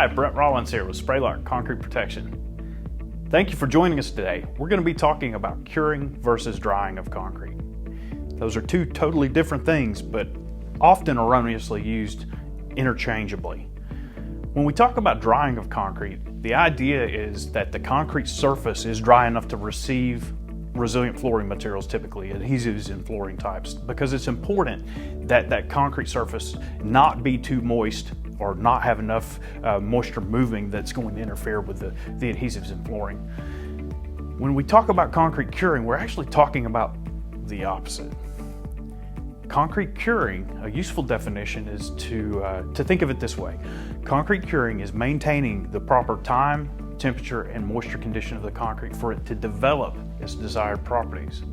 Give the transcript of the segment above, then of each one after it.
Hi, Brent Rollins here with Spraylock Concrete Protection. Thank you for joining us today. We're going to be talking about curing versus drying of concrete. Those are two totally different things, but often erroneously used interchangeably. When we talk about drying of concrete, the idea is that the concrete surface is dry enough to receive resilient flooring materials, typically adhesives and flooring types, because it's important that that concrete surface not be too moist or not have enough moisture moving that's going to interfere with the adhesives and flooring. When we talk about concrete curing, we're actually talking about the opposite. Concrete curing, a useful definition is to think of it this way. Concrete curing is maintaining the proper time, temperature, and moisture condition of the concrete for it to develop its desired properties.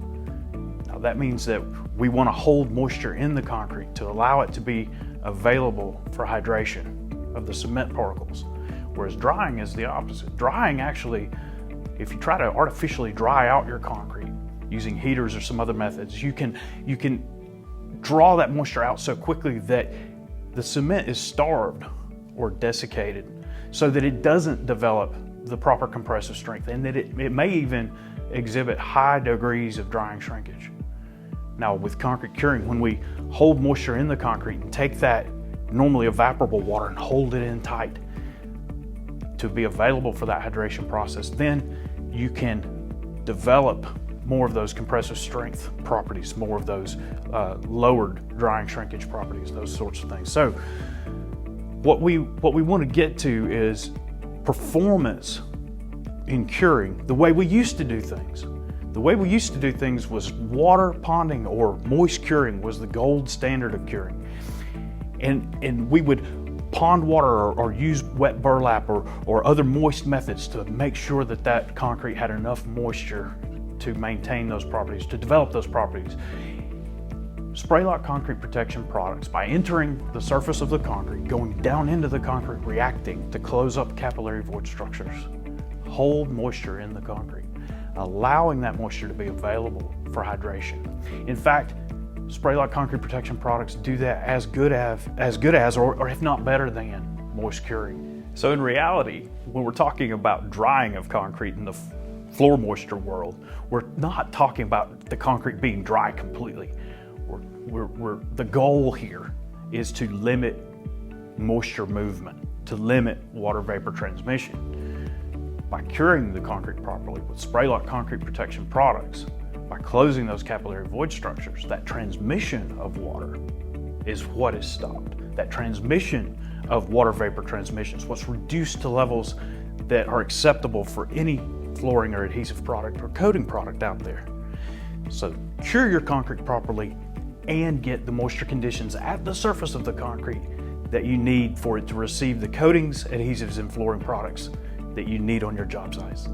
Now that means that we want to hold moisture in the concrete to allow it to be available for hydration of the cement particles, whereas drying is the opposite. Drying actually, if you try to artificially dry out your concrete using heaters or some other methods, you can draw that moisture out so quickly that the cement is starved or desiccated so that it doesn't develop the proper compressive strength, and that it may even exhibit high degrees of drying shrinkage. Now with concrete curing, when we hold moisture in the concrete and take that normally evaporable water and hold it in tight to be available for that hydration process, then you can develop more of those compressive strength properties, more of those lowered drying shrinkage properties, those sorts of things. So what we want to get to is performance in curing the way we used to do things. The way we used to do things was water ponding or moist curing was the gold standard of curing. And we would pond water or use wet burlap or other moist methods to make sure that that concrete had enough moisture to maintain those properties, to develop those properties. Spraylock concrete protection products, by entering the surface of the concrete, going down into the concrete, reacting to close up capillary void structures, hold moisture in the concrete, allowing that moisture to be available for hydration. In fact, Spraylock concrete protection products do that as good as, or if not better than, moist curing. So in reality, when we're talking about drying of concrete in the floor moisture world, we're not talking about the concrete being dry completely. The goal here is to limit moisture movement, to limit water vapor transmission. By curing the concrete properly with Spraylock concrete protection products, by closing those capillary void structures, that transmission of water is what is stopped. That transmission of water vapor transmission is what's reduced to levels that are acceptable for any flooring or adhesive product or coating product out there. So cure your concrete properly and get the moisture conditions at the surface of the concrete that you need for it to receive the coatings, adhesives, and flooring products that you need on your job sites.